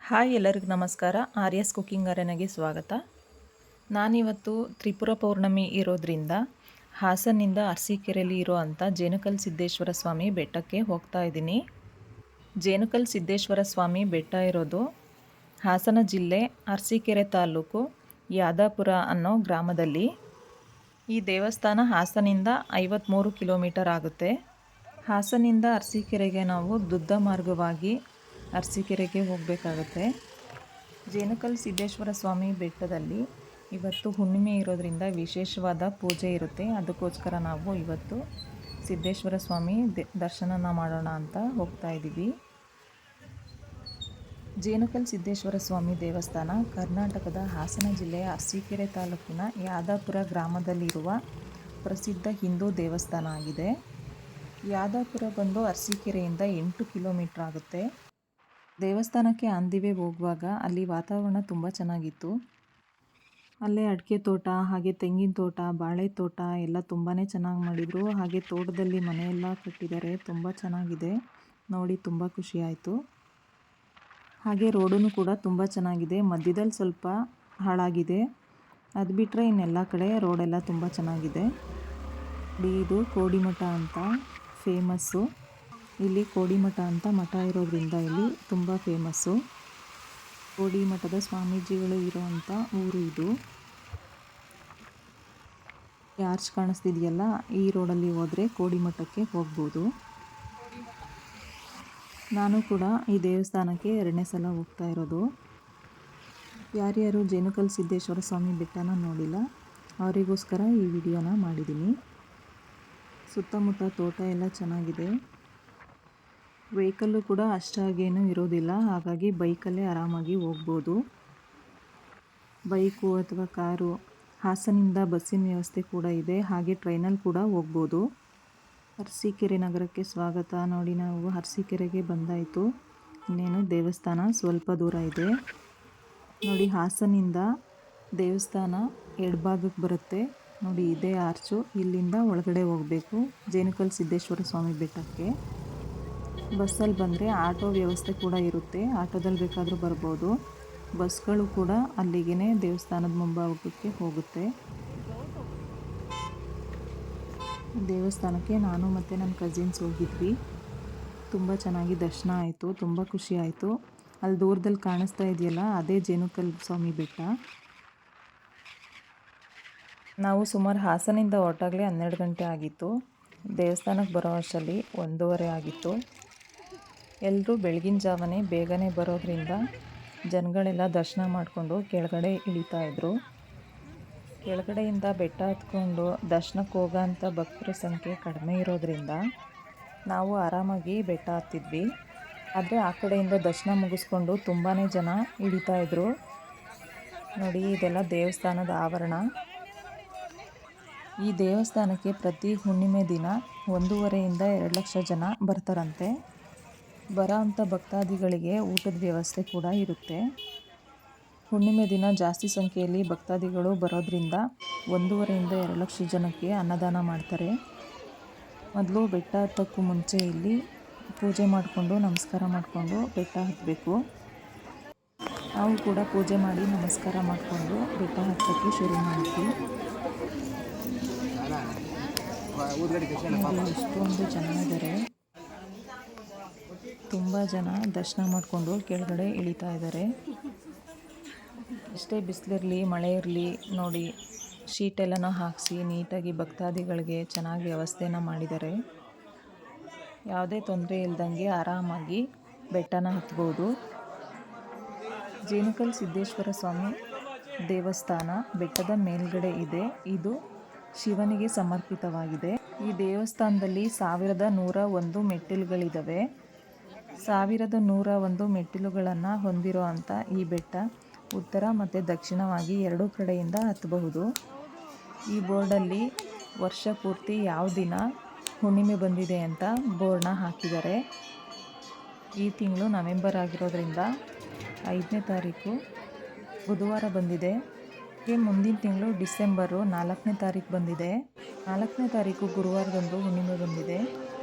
Hi, ಎಲ್ಲರಿಗೂ ನಮಸ್ಕಾರ. ಆರ್ಯಸ್ cooking ಅರೆನೆಗೆ ಸ್ವಾಗತ. ನಾನಿವತ್ತು ತ್ರಿಪುರ ಪೌರ್ಣಮಿ ಇರೋದ್ರಿಂದ ಹಾಸನಿಂದ ಅರಸೀಕೆರೆಯಲ್ಲಿ ಇರೋವಂಥ ಜೇನುಕಲ್ ಸಿದ್ದೇಶ್ವರ ಸ್ವಾಮಿ ಬೆಟ್ಟಕ್ಕೆ ಹೋಗ್ತಾ ಇದ್ದೀನಿ. ಜೇನುಕಲ್ ಸಿದ್ದೇಶ್ವರ ಸ್ವಾಮಿ ಬೆಟ್ಟ ಇರೋದು ಹಾಸನ ಜಿಲ್ಲೆ ಅರಸೀಕೆರೆ ತಾಲೂಕು ಯಾದಾಪುರ ಅನ್ನೋ ಗ್ರಾಮದಲ್ಲಿ. ಈ ದೇವಸ್ಥಾನ ಹಾಸನಿಂದ 53 ಕಿಲೋಮೀಟರ್ ಆಗುತ್ತೆ. ಹಾಸನಿಂದ ಅರಸೀಕೆರೆಗೆ ನಾವು ದುದ್ದ ಮಾರ್ಗವಾಗಿ ಅರಸೀಕೆರೆಗೆ ಹೋಗಬೇಕಾಗತ್ತೆ. ಜೇನುಕಲ್ ಸಿದ್ದೇಶ್ವರ ಸ್ವಾಮಿ ಬೆಟ್ಟದಲ್ಲಿ ಇವತ್ತು ಹುಣ್ಣಿಮೆ ಇರೋದ್ರಿಂದ ವಿಶೇಷವಾದ ಪೂಜೆ ಇರುತ್ತೆ. ಅದಕ್ಕೋಸ್ಕರ ನಾವು ಇವತ್ತು ಸಿದ್ದೇಶ್ವರ ಸ್ವಾಮಿ ದರ್ಶನ ಮಾಡೋಣ ಅಂತ ಹೋಗ್ತಾ ಇದ್ದೀವಿ. ಜೇನುಕಲ್ ಸಿದ್ದೇಶ್ವರ ಸ್ವಾಮಿ ದೇವಸ್ಥಾನ ಕರ್ನಾಟಕದ ಹಾಸನ ಜಿಲ್ಲೆಯ ಅರಸೀಕೆರೆ ತಾಲೂಕಿನ ಯಾದಾಪುರ ಗ್ರಾಮದಲ್ಲಿರುವ ಪ್ರಸಿದ್ಧ ಹಿಂದೂ ದೇವಸ್ಥಾನ ಆಗಿದೆ. ಯಾದಾಪುರ ಬಂದು ಅರಸೀಕೆರೆಯಿಂದ 8 ಕಿಲೋಮೀಟರ್ ಆಗುತ್ತೆ. ದೇವಸ್ಥಾನಕ್ಕೆ ಆನ್ ದಿ ವೇ ಹೋಗುವಾಗ ಅಲ್ಲಿ ವಾತಾವರಣ ತುಂಬ ಚೆನ್ನಾಗಿತ್ತು. ಅಲ್ಲೇ ಅಡಿಕೆ ತೋಟ, ಹಾಗೆ ತೆಂಗಿನ ತೋಟ, ಬಾಳೆ ತೋಟ ಎಲ್ಲ ತುಂಬಾ ಚೆನ್ನಾಗಿ ಮಾಡಿದರು. ಹಾಗೆ ತೋಟದಲ್ಲಿ ಮನೆಯೆಲ್ಲ ಕಟ್ಟಿದ್ದಾರೆ, ತುಂಬ ಚೆನ್ನಾಗಿದೆ. ನೋಡಿ ತುಂಬ ಖುಷಿ ಆಯಿತು. ಹಾಗೆ ರೋಡೂ ಕೂಡ ತುಂಬ ಚೆನ್ನಾಗಿದೆ. ಮಧ್ಯದಲ್ಲಿ ಸ್ವಲ್ಪ ಹಾಳಾಗಿದೆ, ಅದು ಬಿಟ್ಟರೆ ಇನ್ನೆಲ್ಲ ಕಡೆ ರೋಡೆಲ್ಲ ತುಂಬ ಚೆನ್ನಾಗಿದೆ. ಇದು ಕೋಡಿಮಠ ಅಂತ ಫೇಮಸ್ಸು. ಇಲ್ಲಿ ಕೋಡಿಮಠ ಅಂತ ಮಠ ಇರೋದ್ರಿಂದ ಇಲ್ಲಿ ತುಂಬ ಫೇಮಸ್ಸು. ಕೋಡಿಮಠದ ಸ್ವಾಮೀಜಿಗಳು ಇರೋವಂಥ ಊರು ಇದು. ಆರ್ಚ್ ಕಾಣಿಸ್ತಿದೆಯಲ್ಲ, ಈ ರೋಡಲ್ಲಿ ಹೋದರೆ ಕೋಡಿಮಠಕ್ಕೆ ಹೋಗ್ಬೋದು. ನಾನು ಕೂಡ ಈ ದೇವಸ್ಥಾನಕ್ಕೆ 2ನೇ ಸಲ ಹೋಗ್ತಾ ಇರೋದು. ಯಾರ್ಯಾರು ಜೇನುಕಲ್ ಸಿದ್ದೇಶ್ವರ ಸ್ವಾಮಿ ಬೆಟ್ಟನ ನೋಡಿಲ್ಲ ಅವರಿಗೋಸ್ಕರ ಈ ವಿಡಿಯೋನ ಮಾಡಿದ್ದೀನಿ. ಸುತ್ತಮುತ್ತ ತೋಟ ಎಲ್ಲ ಚೆನ್ನಾಗಿದೆ. ವೆಹಿಕಲ್ಲು ಕೂಡ ಅಷ್ಟಾಗೇನೂ ಇರೋದಿಲ್ಲ, ಹಾಗಾಗಿ ಬೈಕಲ್ಲೇ ಆರಾಮಾಗಿ ಹೋಗ್ಬೋದು. ಬೈಕು ಅಥವಾ ಕಾರು, ಹಾಸನಿಂದ ಬಸ್ಸಿನ ವ್ಯವಸ್ಥೆ ಕೂಡ ಇದೆ. ಹಾಗೆ ಟ್ರೈನಲ್ಲಿ ಕೂಡ ಹೋಗ್ಬೋದು. ಅರಸೀಕೆರೆ ನಗರಕ್ಕೆ ಸ್ವಾಗತ. ನೋಡಿ, ನಾವು ಅರಸೀಕೆರೆಗೆ ಬಂದಾಯಿತು. ಇನ್ನೇನು ದೇವಸ್ಥಾನ ಸ್ವಲ್ಪ ದೂರ ಇದೆ. ನೋಡಿ, ಹಾಸನಿಂದ ದೇವಸ್ಥಾನ ಎಡಭಾಗಕ್ಕೆ ಬರುತ್ತೆ. ನೋಡಿ, ಇದೇ ಆರ್ಚು. ಇಲ್ಲಿಂದ ಒಳಗಡೆ ಹೋಗಬೇಕು ಜೇನುಕಲ್ ಸಿದ್ದೇಶ್ವರ ಸ್ವಾಮಿ ಬೆಟ್ಟಕ್ಕೆ. ಬಸ್ಸಲ್ಲಿ ಬಂದರೆ ಆಟೋ ವ್ಯವಸ್ಥೆ ಕೂಡ ಇರುತ್ತೆ, ಆಟೋದಲ್ಲಿ ಬೇಕಾದರೂ ಬರ್ಬೋದು. ಬಸ್ಗಳು ಕೂಡ ಅಲ್ಲಿಗೆ ದೇವಸ್ಥಾನದ ಮುಂಭಾಗಕ್ಕೆ ಹೋಗುತ್ತೆ. ದೇವಸ್ಥಾನಕ್ಕೆ ನಾನು ಮತ್ತು ನನ್ನ ಕಸಿನ್ಸ್ ಹೋಗಿದ್ವಿ. ತುಂಬ ಚೆನ್ನಾಗಿ ದರ್ಶನ ಆಯಿತು, ತುಂಬ ಖುಷಿ ಆಯಿತು. ಅಲ್ಲಿ ದೂರದಲ್ಲಿ ಕಾಣಿಸ್ತಾ ಇದೆಯಲ್ಲ, ಅದೇ ಜೇನುಕಲ್ ಸ್ವಾಮಿ ಬೆಟ್ಟ. ನಾವು ಸುಮಾರು ಹಾಸನಿಂದ ಹೊರಟಾಗಲೇ 12 ಗಂಟೆ ಆಗಿತ್ತು. ದೇವಸ್ಥಾನಕ್ಕೆ ಬರೋ ಅಷ್ಟರಲ್ಲಿ 1:30 ಆಗಿತ್ತು. ಎಲ್ಲರೂ ಬೆಳಗಿನ ಜಾವನೇ ಬೇಗನೆ ಬರೋದ್ರಿಂದ ಜನಗಳೆಲ್ಲ ದರ್ಶನ ಮಾಡಿಕೊಂಡು ಕೆಳಗಡೆ ಇಳಿತಾಯಿದ್ರು. ಕೆಳಗಡೆಯಿಂದ ಬೆಟ್ಟ ಹತ್ಕೊಂಡು ದರ್ಶನಕ್ಕೆ ಹೋಗೋಂಥ ಭಕ್ತರ ಸಂಖ್ಯೆ ಕಡಿಮೆ ಇರೋದ್ರಿಂದ ನಾವು ಆರಾಮಾಗಿ ಬೆಟ್ಟ ಹತ್ತಿದ್ವಿ. ಆದರೆ ಆ ಕಡೆಯಿಂದ ದರ್ಶನ ಮುಗಿಸ್ಕೊಂಡು ತುಂಬಾ ಜನ ಇಳಿತಾಯಿದ್ರು. ನೋಡಿ, ಇದೆಲ್ಲ ದೇವಸ್ಥಾನದ ಆವರಣ. ಈ ದೇವಸ್ಥಾನಕ್ಕೆ ಪ್ರತಿ ಹುಣ್ಣಿಮೆ ದಿನ 1.5 ಇಂದ 2 ಲಕ್ಷ ಜನ ಬರ್ತಾರಂತೆ. ಬರೋ ಅಂಥ ಭಕ್ತಾದಿಗಳಿಗೆ ಊಟದ ವ್ಯವಸ್ಥೆ ಕೂಡ ಇರುತ್ತೆ. ಹುಣ್ಣಿಮೆ ದಿನ ಜಾಸ್ತಿ ಸಂಖ್ಯೆಯಲ್ಲಿ ಭಕ್ತಾದಿಗಳು ಬರೋದ್ರಿಂದ 1.5 ಇಂದ 2 ಲಕ್ಷ ಜನಕ್ಕೆ ಅನ್ನದಾನ ಮಾಡ್ತಾರೆ. ಮೊದಲು ಬೆಟ್ಟ ಹತ್ತಕ್ಕೂ ಮುಂಚೆ ಇಲ್ಲಿ ಪೂಜೆ ಮಾಡಿಕೊಂಡು ನಮಸ್ಕಾರ ಮಾಡಿಕೊಂಡು ಬೆಟ್ಟ ಹತ್ತಬೇಕು. ನಾವು ಕೂಡ ಪೂಜೆ ಮಾಡಿ ನಮಸ್ಕಾರ ಮಾಡಿಕೊಂಡು ಬೆಟ್ಟ ಹತ್ತಕ್ಕೆ ಶುರು ಮಾಡ್ತೀವಿ. ಎಷ್ಟೊಂದು ಜನ ಇದ್ದಾರೆ, ತುಂಬ ಜನ ದರ್ಶನ ಮಾಡಿಕೊಂಡು ಕೆಳಗಡೆ ಇಳಿತಾ ಇದ್ದಾರೆ. ಎಷ್ಟೇ ಬಿಸಿಲಿರಲಿ ಮಳೆ ಇರಲಿ, ನೋಡಿ ಶೀಟೆಲ್ಲನೂ ಹಾಕಿಸಿ ನೀಟಾಗಿ ಭಕ್ತಾದಿಗಳಿಗೆ ಚೆನ್ನಾಗಿ ವ್ಯವಸ್ಥೆನ ಮಾಡಿದ್ದಾರೆ. ಯಾವುದೇ ತೊಂದರೆ ಇಲ್ದಂಗೆ ಆರಾಮಾಗಿ ಬೆಟ್ಟನ ಹತ್ಬೋದು. ಜೇನುಕಲ್ ಸಿದ್ದೇಶ್ವರ ಸ್ವಾಮಿ ದೇವಸ್ಥಾನ ಬೆಟ್ಟದ ಮೇಲ್ಗಡೆ ಇದೆ. ಇದು ಶಿವನಿಗೆ ಸಮರ್ಪಿತವಾಗಿದೆ. ಈ ದೇವಸ್ಥಾನದಲ್ಲಿ 1101 ಮೆಟ್ಟಿಲುಗಳಿದ್ದಾವೆ. 1101 ಮೆಟ್ಟಿಲುಗಳನ್ನು ಹೊಂದಿರೋ ಅಂಥ ಈ ಬೆಟ್ಟ ಉತ್ತರ ಮತ್ತು ದಕ್ಷಿಣವಾಗಿ 2 ಕಡೆಯಿಂದ ಹತ್ತಬಹುದು. ಈ ಬೋರ್ಡಲ್ಲಿ ವರ್ಷ ಪೂರ್ತಿ ಯಾವ ದಿನ ಹುಣ್ಣಿಮೆ ಬಂದಿದೆ ಅಂತ ಬೋರ್ಡ್ನ ಹಾಕಿದ್ದಾರೆ. ಈ ತಿಂಗಳು ನವೆಂಬರ್ ಆಗಿರೋದ್ರಿಂದ 5ನೇ ತಾರೀಕು ಬುಧವಾರ ಬಂದಿದೆ. ಮುಂದಿನ ತಿಂಗಳು ಡಿಸೆಂಬರು 4ನೇ ತಾರೀಕು ಬಂದಿದೆ. 4ನೇ ತಾರೀಕು ಗುರುವಾರದಂದು ಹುಣ್ಣಿಮೆ ಬಂದಿದೆ.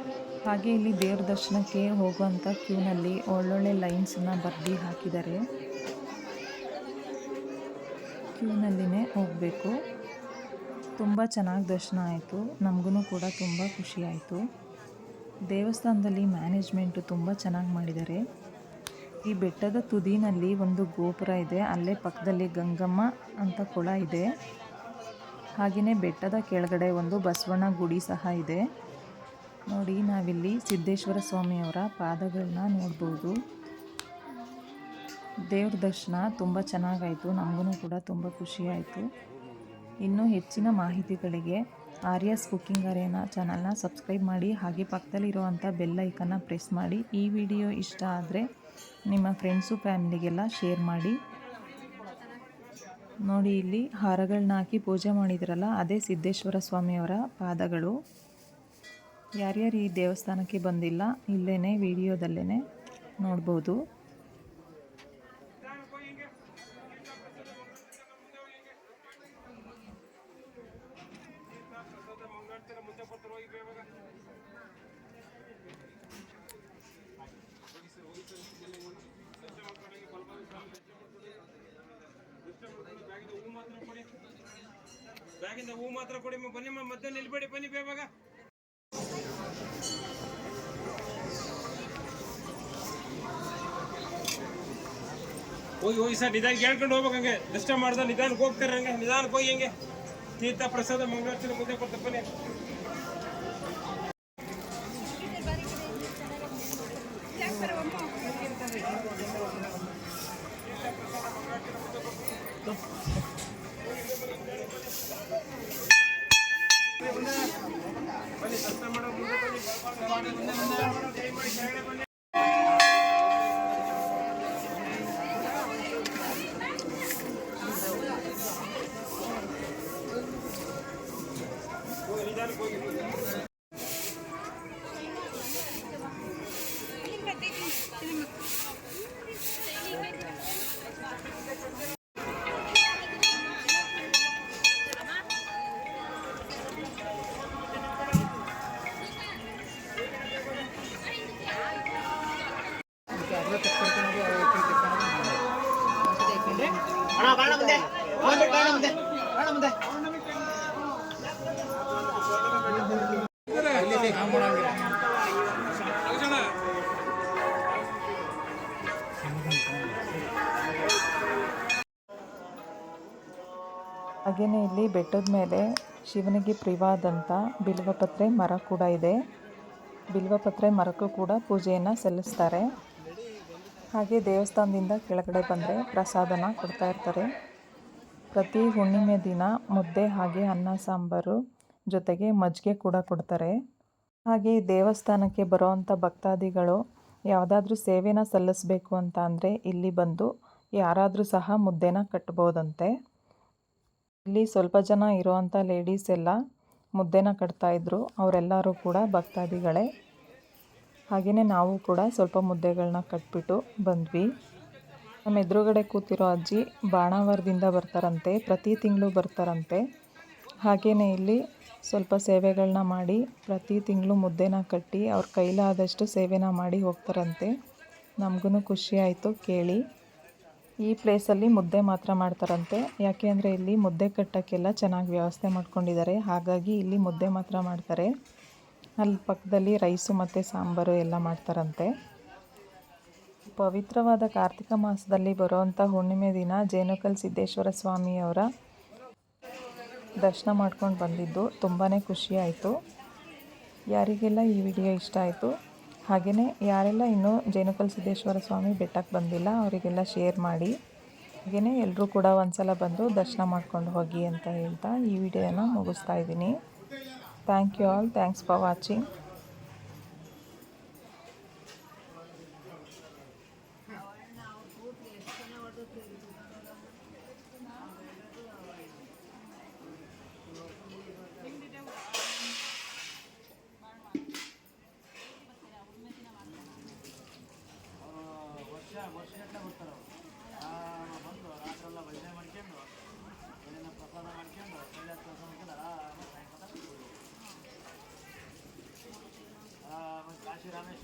ಹಾಗೆ ಇಲ್ಲಿ ದೇವ್ರ ದರ್ಶನಕ್ಕೆ ಹೋಗುವಂಥ ಕ್ಯೂನಲ್ಲಿ ಒಳ್ಳೊಳ್ಳೆ ಲೈನ್ಸನ್ನು ಬರೆದು ಹಾಕಿದ್ದಾರೆ. ಕ್ಯೂನಲ್ಲಿನೇ ಹೋಗಬೇಕು. ತುಂಬ ಚೆನ್ನಾಗಿ ದರ್ಶನ ಆಯಿತು. ನಮಗೂ ಕೂಡ ತುಂಬ ಖುಷಿ ಆಯಿತು. ದೇವಸ್ಥಾನದಲ್ಲಿ ಮ್ಯಾನೇಜ್ಮೆಂಟು ತುಂಬ ಚೆನ್ನಾಗಿ ಮಾಡಿದ್ದಾರೆ. ಈ ಬೆಟ್ಟದ ತುದಿನಲ್ಲಿ ಒಂದು ಗೋಪುರ ಇದೆ. ಅಲ್ಲೇ ಪಕ್ಕದಲ್ಲಿ ಗಂಗಮ್ಮ ಅಂತ ಕೊಳ ಇದೆ. ಹಾಗೆಯೇ ಬೆಟ್ಟದ ಕೆಳಗಡೆ ಒಂದು ಬಸವಣ್ಣ ಗುಡಿ ಸಹ ಇದೆ. ನೋಡಿ, ನಾವಿಲ್ಲಿ ಸಿದ್ದೇಶ್ವರ ಸ್ವಾಮಿಯವರ ಪಾದಗಳನ್ನ ನೋಡ್ಬೋದು. ದೇವ್ರ ದರ್ಶನ ತುಂಬ ಚೆನ್ನಾಗಾಯಿತು. ನಮಗೂ ಕೂಡ ತುಂಬ ಖುಷಿ ಆಯಿತು. ಇನ್ನೂ ಹೆಚ್ಚಿನ ಮಾಹಿತಿಗಳಿಗೆ ಆರ್ಯಾಸ್ ಕುಕ್ಕಿಂಗ್ ಅರೇನಾ ಚಾನಲ್ನ ಸಬ್ಸ್ಕ್ರೈಬ್ ಮಾಡಿ, ಹಾಗೆ ಪಕ್ಕದಲ್ಲಿರುವಂಥ ಬೆಲ್ ಐಕನ್ನ ಪ್ರೆಸ್ ಮಾಡಿ. ಈ ವಿಡಿಯೋ ಇಷ್ಟ ಆದರೆ ನಿಮ್ಮ ಫ್ರೆಂಡ್ಸು ಫ್ಯಾಮಿಲಿಗೆಲ್ಲ ಶೇರ್ ಮಾಡಿ. ನೋಡಿ, ಇಲ್ಲಿ ಹಾರಗಳನ್ನ ಹಾಕಿ ಪೂಜೆ ಮಾಡಿದ್ರಲ್ಲ, ಅದೇ ಸಿದ್ದೇಶ್ವರ ಸ್ವಾಮಿಯವರ ಪಾದಗಳು. ಯಾರ್ಯಾರು ಈ ದೇವಸ್ಥಾನಕ್ಕೆ ಬಂದಿಲ್ಲ, ಇಲ್ಲೇ ವಿಡಿಯೋದಲ್ಲೇ ನೋಡ್ಬೋದು. ಬ್ಯಾಗಿಂದ ಹೂ ಮಾತ್ರ ಕೊಡಿ, ಬನ್ನಿ ಮಧ್ಯ ನಿಲ್ಬೇಡಿ, ಬನ್ನಿ ಬೇಗ. ಹೋಗಿ ಸರ್, ನಿಧಾನ ಕೇಳ್ಕೊಂಡು ಹೋಗ್ಬೇಕು. ಹಂಗೆ ದರ್ಶನ ಮಾಡ್ದ ನಿಧಾನಕ್ಕೆ ಹೋಗ್ತಾರೆ. ಹಂಗೆ ನಿಧಾನಕ್ಕೆ ಹೋಗಿ ಹಂಗೆ ತೀರ್ಥ ಪ್ರಸಾದ ಮಂಗಳಾರತಿ ಮುದ್ದೆ ಕೊಡ್ತಾರೆ. ಬನ್ನಿ. ಹಾಗೆಯೇ ಇಲ್ಲಿ ಬೆಟ್ಟದ ಮೇಲೆ ಶಿವನಿಗೆ ಪ್ರಿಯವಾದಂಥ ಬಿಲ್ವಪತ್ರೆ ಮರ ಕೂಡ ಇದೆ. ಬಿಲ್ವಪತ್ರೆ ಮರಕ್ಕೂ ಕೂಡ ಪೂಜೆಯನ್ನು ಸಲ್ಲಿಸ್ತಾರೆ. ಹಾಗೆ ದೇವಸ್ಥಾನದಿಂದ ಕೆಳಗಡೆ ಬಂದರೆ ಪ್ರಸಾದನ ಕೊಡ್ತಾ ಇರ್ತಾರೆ. ಪ್ರತಿ ಹುಣ್ಣಿಮೆ ದಿನ ಮುದ್ದೆ ಹಾಗೆ ಅನ್ನ ಸಾಂಬಾರು ಜೊತೆಗೆ ಮಜ್ಜಿಗೆ ಕೂಡ ಕೊಡ್ತಾರೆ. ಹಾಗೆ ದೇವಸ್ಥಾನಕ್ಕೆ ಬರೋವಂಥ ಭಕ್ತಾದಿಗಳು ಯಾವುದಾದ್ರೂ ಸೇವೆನ ಸಲ್ಲಿಸಬೇಕು ಅಂತ ಅಂದರೆ ಇಲ್ಲಿ ಬಂದು ಯಾರಾದರೂ ಸಹ ಮುದ್ದೆನ ಕಟ್ಬೋದಂತೆ. ಇಲ್ಲಿ ಸ್ವಲ್ಪ ಜನ ಇರುವಂಥ ಲೇಡೀಸ್ ಎಲ್ಲ ಮುದ್ದೆನ ಕಟ್ತಾಯಿದ್ರು. ಅವರೆಲ್ಲರೂ ಕೂಡ ಭಕ್ತಾದಿಗಳೇ. ಹಾಗೆಯೇ ನಾವು ಕೂಡ ಸ್ವಲ್ಪ ಮುದ್ದೆಗಳನ್ನ ಕಟ್ಬಿಟ್ಟು ಬಂದ್ವಿ. ನಮ್ಮ ಎದುರುಗಡೆ ಕೂತಿರೋ ಅಜ್ಜಿ ಬಾಣಾವರದಿಂದ ಬರ್ತಾರಂತೆ, ಪ್ರತಿ ತಿಂಗಳು ಬರ್ತಾರಂತೆ. ಹಾಗೆಯೇ ಇಲ್ಲಿ ಸ್ವಲ್ಪ ಸೇವೆಗಳನ್ನ ಮಾಡಿ ಪ್ರತಿ ತಿಂಗಳು ಮುದ್ದೆನ ಕಟ್ಟಿ ಅವ್ರ ಕೈಲಾದಷ್ಟು ಸೇವೆನ ಮಾಡಿ ಹೋಗ್ತಾರಂತೆ. ನಮಗೂ ಖುಷಿ ಆಯಿತು ಕೇಳಿ. ಈ ಪ್ಲೇಸಲ್ಲಿ ಮುದ್ದೆ ಮಾತ್ರ ಮಾಡ್ತಾರಂತೆ. ಯಾಕೆ ಅಂದರೆ ಇಲ್ಲಿ ಮುದ್ದೆ ಕಟ್ಟೋಕ್ಕೆಲ್ಲ ಚೆನ್ನಾಗಿ ವ್ಯವಸ್ಥೆ ಮಾಡ್ಕೊಂಡಿದ್ದಾರೆ. ಹಾಗಾಗಿ ಇಲ್ಲಿ ಮುದ್ದೆ ಮಾತ್ರ ಮಾಡ್ತಾರೆ. ಅಲ್ಲಿ ಪಕ್ಕದಲ್ಲಿ ರೈಸು ಮತ್ತು ಸಾಂಬಾರು ಎಲ್ಲ ಮಾಡ್ತಾರಂತೆ. ಪವಿತ್ರವಾದ ಕಾರ್ತಿಕ ಮಾಸದಲ್ಲಿ ಬರುವಂಥ ಹುಣ್ಣಿಮೆ ದಿನ ಜೇನುಕಲ್ ಸಿದ್ದೇಶ್ವರ ಸ್ವಾಮಿಯವರ ದರ್ಶನ ಮಾಡ್ಕೊಂಡು ಬಂದಿದ್ದು ತುಂಬಾ ಖುಷಿ ಆಯಿತು. ಯಾರಿಗೆಲ್ಲ ಈ ವಿಡಿಯೋ ಇಷ್ಟ ಆಯಿತು, ಹಾಗೆಯೇ ಯಾರೆಲ್ಲ ಇನ್ನೂ ಜೇನುಕಲ್ ಸಿದ್ದೇಶ್ವರ ಸ್ವಾಮಿ ಬೆಟ್ಟಕ್ಕೆ ಬಂದಿಲ್ಲ ಅವರಿಗೆಲ್ಲ ಶೇರ್ ಮಾಡಿ. ಹಾಗೆಯೇ ಎಲ್ಲರೂ ಕೂಡ ಒಂದ್ಸಲ ಬಂದು ದರ್ಶನ ಮಾಡ್ಕೊಂಡು ಹೋಗಿ ಅಂತ ಹೇಳ್ತಾ ಈ ವಿಡಿಯೋನ ಮುಗಿಸ್ತಾ ಇದ್ದೀನಿ. Thank you all. Thanks for watching. ಬಂದು ರಾತ್ರೆಲ್ಲ ಭಜನೆ ಮಾಡ್ಕೊಂಡು ಏನೇನೋ ಪ್ರಸಾದ ಮಾಡ್ಕೊಂಡು ಕೈಲಾಸ ಕೆಲಸ ಮಾಡ್ಕೊಂಡು ಆರಾಮಾಗಿ ಸಾಯಂಕಾಲ ಆಮೇಲೆ